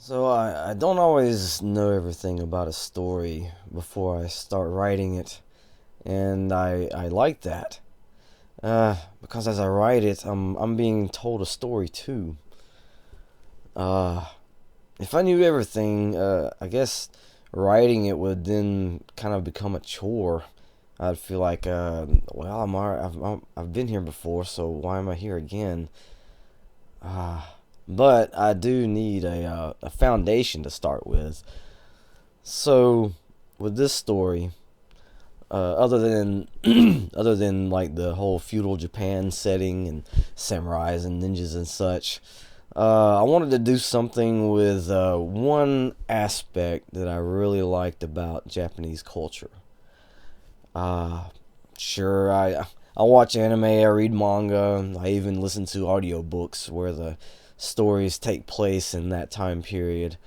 So I don't always know everything about a story before I start writing it, and I like that. Because as I write it, I'm being told a story too. Uh, if I knew everything, I guess writing it would then kind of become a chore. I'd feel like, well, I've been here before, so why am I here again? Uh, but I do need a foundation to start with. So, with this story, other than other than like the whole feudal Japan setting and samurais and ninjas and such, I wanted to do something with one aspect that I really liked about Japanese culture. Uh, sure, I watch anime, I read manga, I even listen to audiobooks where the stories take place in that time period.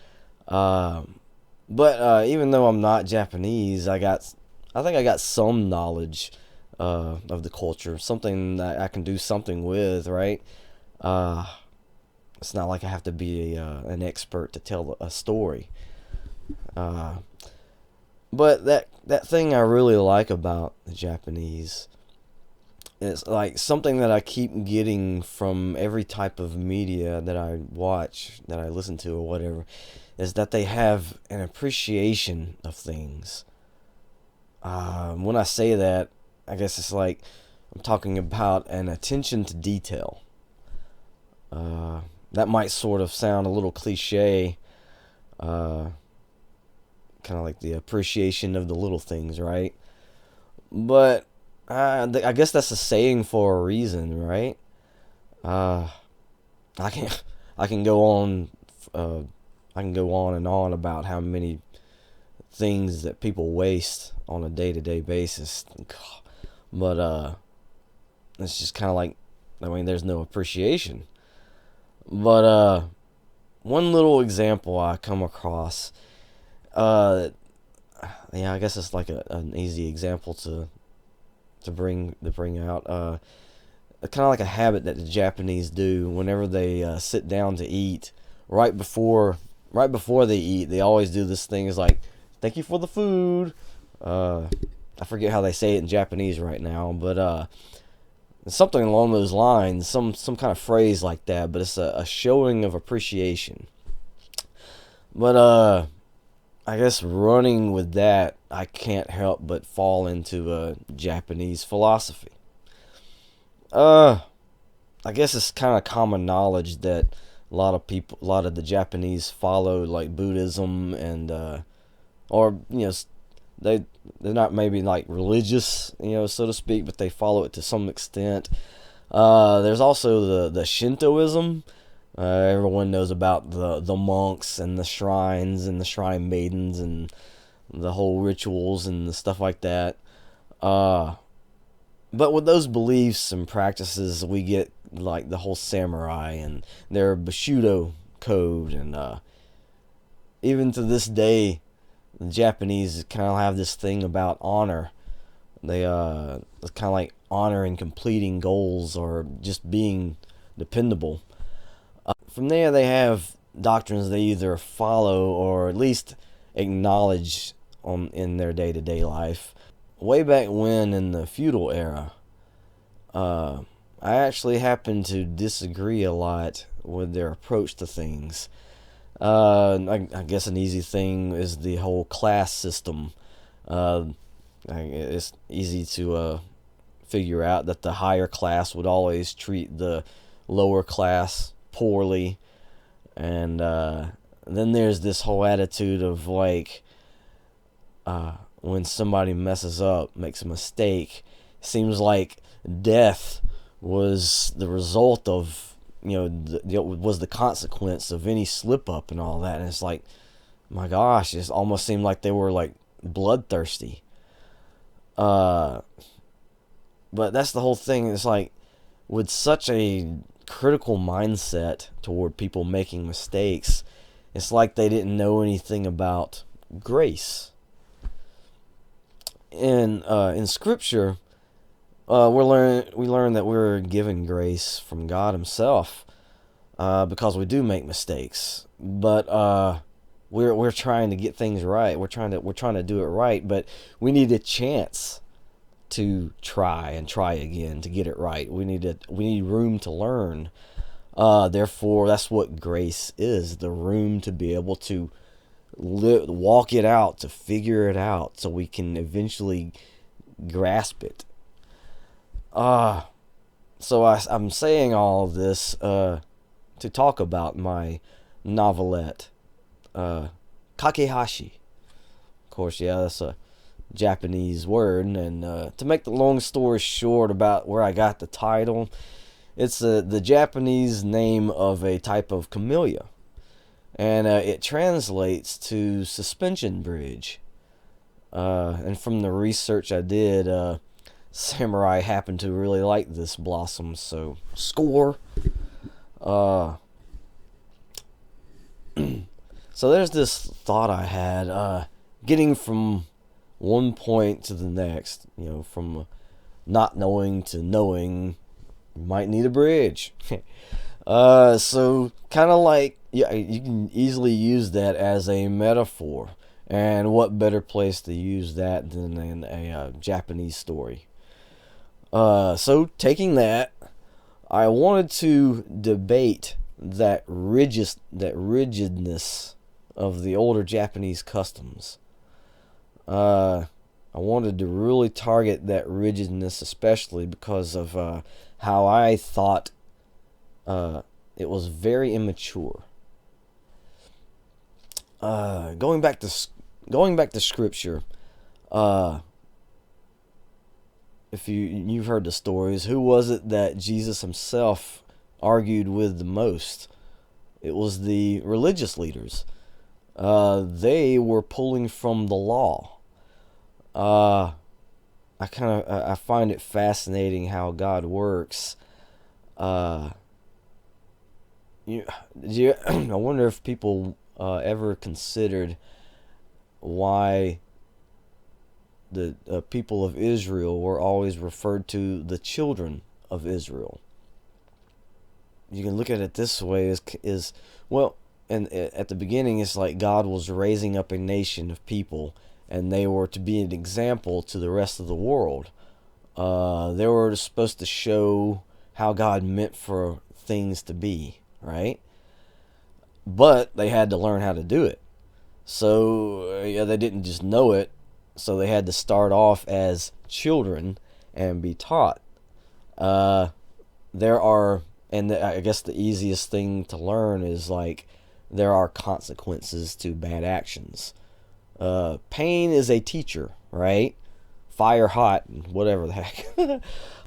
Um, but even though I'm not Japanese, I think I got some knowledge of the culture, something that I can do something with, right? Uh, it's not like I have to be an expert to tell a story. Uh, but that thing I really like about the Japanese is like something that I keep getting from every type of media that I watch, that I listen to, or whatever, is that they have an appreciation of things. When I say that, I guess it's like I'm talking about an attention to detail. Uh, that might sort of sound a little cliche, uh, kind of like the appreciation of the little things, right? But I guess that's a saying for a reason, right? Uh, I can I can go on, uh, I can go on and on about how many things that people waste on a day to day basis. But it's just kind of like, I mean, there's no appreciation. But one little example I come across, uh, yeah, I guess it's like an easy example to bring out. Kind of like a habit that the Japanese do whenever they sit down to eat. Right before right before they eat, they always do this thing. Is like, "Thank you for the food." Uh, I forget how they say it in Japanese right now, but something along those lines, some kind of phrase like that. But it's a showing of appreciation. But I guess running with that, I can't help but fall into a Japanese philosophy. Uh, I guess it's kind of common knowledge that a lot of the Japanese follow like Buddhism and or they they're not maybe like religious, so to speak, but they follow it to some extent. There's also the Shintoism. Everyone knows about the monks and the shrines and the shrine maidens and the whole rituals and the stuff like that. Uh, but with those beliefs and practices, we get like the whole samurai and their Bushido code, and even to this day, the Japanese kind of have this thing about honor. They it's kind of like honoring completing goals or just being dependable. From there, they have doctrines they either follow or at least acknowledge in their day to day life. Way back when in the feudal era, uh, I actually happen to disagree a lot with their approach to things. I guess an easy thing is the whole class system. Uh, it's easy to figure out that the higher class would always treat the lower class poorly, and then there's this whole attitude of like, when somebody messes up, makes a mistake, seems like death was the result of, was the consequence of any slip up and all that. And it's like, my gosh, it almost seemed like they were like bloodthirsty. Uh, but that's the whole thing. It's like, with such a critical mindset toward people making mistakes, it's like they didn't know anything about grace. In Scripture, we learn that we're given grace from God Himself. because we do make mistakes. But we're trying to get things right. We're trying to do it right, but we need a chance to try and try again to get it right. We need room to learn. Therefore, that's what grace is, the room to be able to walk it out, to figure it out, so we can eventually grasp it. So I'm saying all of this to talk about my novelette, Kakehashi. Of course, yeah, that's a Japanese word. And to make the long story short about where I got the title, it's the Japanese name of a type of camellia. And it translates to suspension bridge. And from the research I did, Samurai happened to really like this blossom, so score. So there's this thought I had, getting from one point to the next, from not knowing to knowing, you might need a bridge. So kind of like, yeah, you can easily use that as a metaphor. And what better place to use that than in a Japanese story? So taking that, I wanted to debate that rigidness of the older Japanese customs. I wanted to really target that rigidness, especially because of how I thought it was very immature. Going back to scripture, if you've heard the stories, who was it that Jesus himself argued with the most? It was the religious leaders. They were pulling from the law. I find it fascinating how God works. I wonder if people ever considered why the people of Israel were always referred to the children of Israel. You can look at it this way: is well, and at the beginning, it's like God was raising up a nation of people, and they were to be an example to the rest of the world. They were supposed to show how God meant for things to be, right? But they had to learn how to do it. So they didn't just know it. So they had to start off as children and be taught. I guess the easiest thing to learn is like there are consequences to bad actions. Pain is a teacher, right? Fire hot, whatever the heck.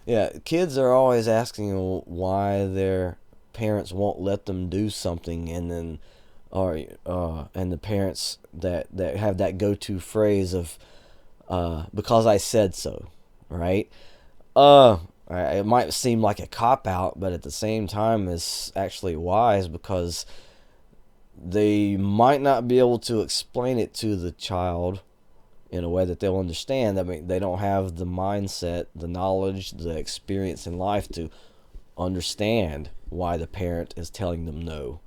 Yeah, kids are always asking why their parents won't let them do something, and then, and the parents that have that go-to phrase of, because I said so, right? It might seem like a cop-out, but at the same time, it's actually wise, because they might not be able to explain it to the child in a way that they'll understand. I mean, they don't have the mindset, the knowledge, the experience in life to understand why the parent is telling them no.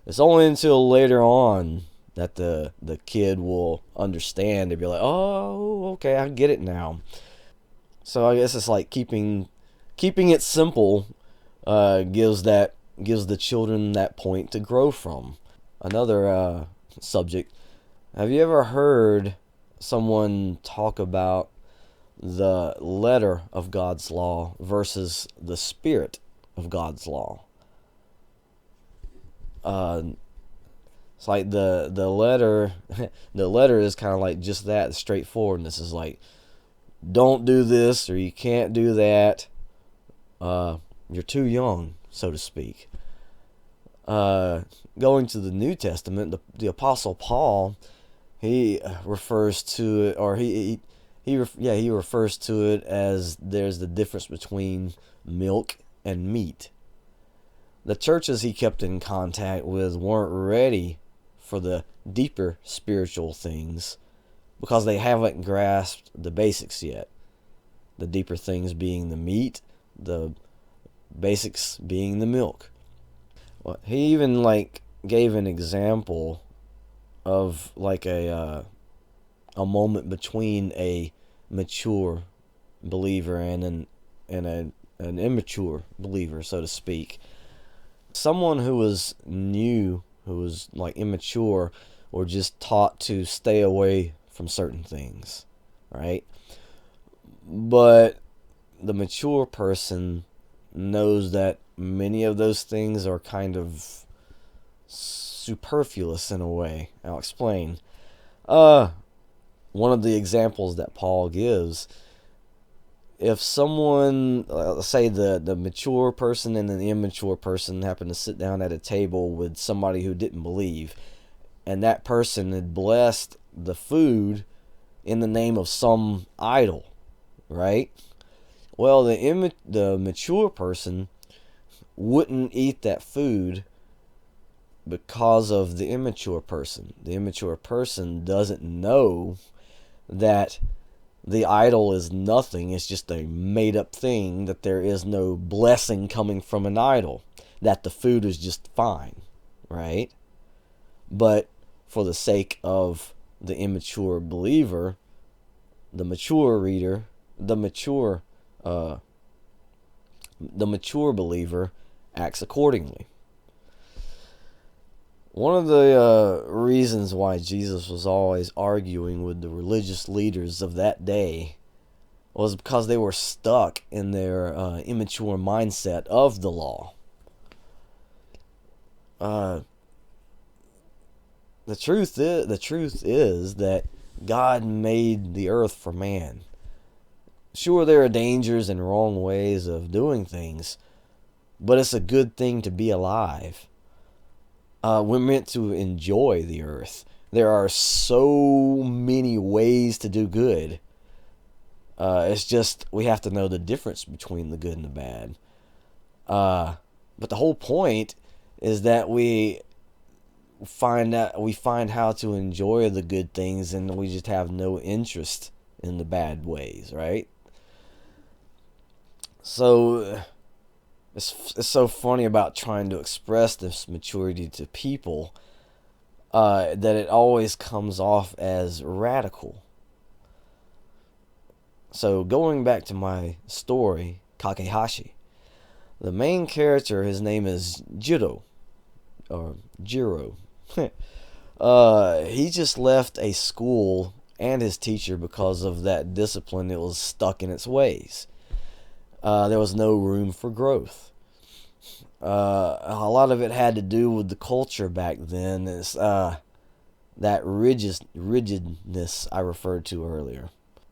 It's only until later on that the kid will understand and be like, oh, okay, I get it now. So I guess it's like keeping it simple gives the children that point to grow from. Another subject. Have you ever heard someone talk about the letter of God's law versus the spirit of God's law? It's like the letter the letter is kind of like just that, straightforwardness is like, don't do this or you can't do that. You're too young, so to speak. Going to the New Testament, the Apostle Paul, he refers to it, or he refers to it as there's the difference between milk and meat. The churches he kept in contact with weren't ready for the deeper spiritual things because they haven't grasped the basics yet. The deeper things being the meat, the basics being the milk. Well, he even like gave an example of like a moment between a mature believer and an immature believer, so to speak. Someone who was new, who was like immature, or just taught to stay away from certain things, right? But the mature person knows that many of those things are kind of superfluous in a way. I'll explain. One of the examples that Paul gives, if someone, let's say the mature person and the immature person happen to sit down at a table with somebody who didn't believe, and that person had blessed the food in the name of some idol, right? Well, the mature person wouldn't eat that food because of the immature person. The immature person doesn't know that the idol is nothing. It's just a made up thing, that there is no blessing coming from an idol, that the food is just fine, right? But for the sake of the immature believer, the mature reader, the mature believer acts accordingly. One of the reasons why Jesus was always arguing with the religious leaders of that day was because they were stuck in their immature mindset of the law. The truth is that God made the earth for man. Sure, there are dangers and wrong ways of doing things, but it's a good thing to be alive. We're meant to enjoy the earth. There are so many ways to do good. It's just we have to know the difference between the good and the bad. But the whole point is that we find how to enjoy the good things, and we just have no interest in the bad ways, right? So it's so funny about trying to express this maturity to people, that it always comes off as radical. So going back to my story, Kakehashi, the main character, his name is Jiro, or Jiro. He just left a school and his teacher because of that discipline that was stuck in its ways. There was no room for growth. A lot of it had to do with the culture back then. It's that rigidness I referred to earlier.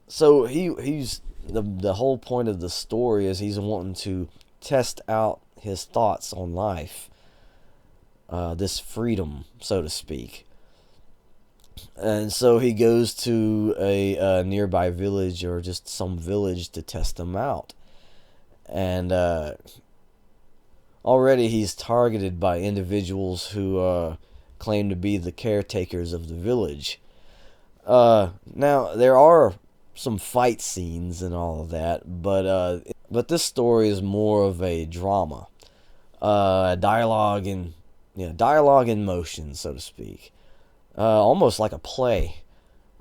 So he's the whole point of the story is he's wanting to test out his thoughts on life, this freedom, so to speak. And so he goes to a nearby village, or just some village, to test them out. And already he's targeted by individuals who claim to be the caretakers of the village. Now, there are some fight scenes and all of that, but this story is more of a drama. Dialogue in motion, so to speak. Almost like a play.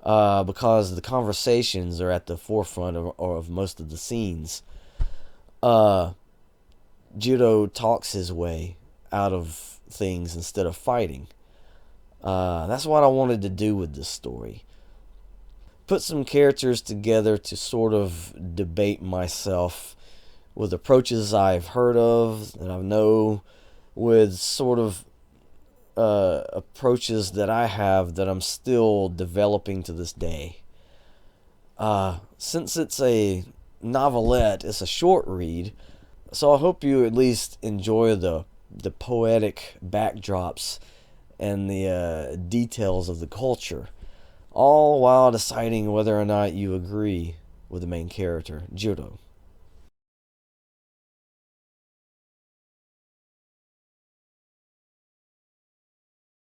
Because the conversations are at the forefront of most of the scenes. Judo talks his way out of things instead of fighting. That's what I wanted to do with this story. Put some characters together to sort of debate myself with approaches I've heard of, that I know, with sort of approaches that I have that I'm still developing to this day. Since it's a novelette, it's a short read, so I hope you at least enjoy the poetic backdrops and the details of the culture, all while deciding whether or not you agree with the main character, Jiro.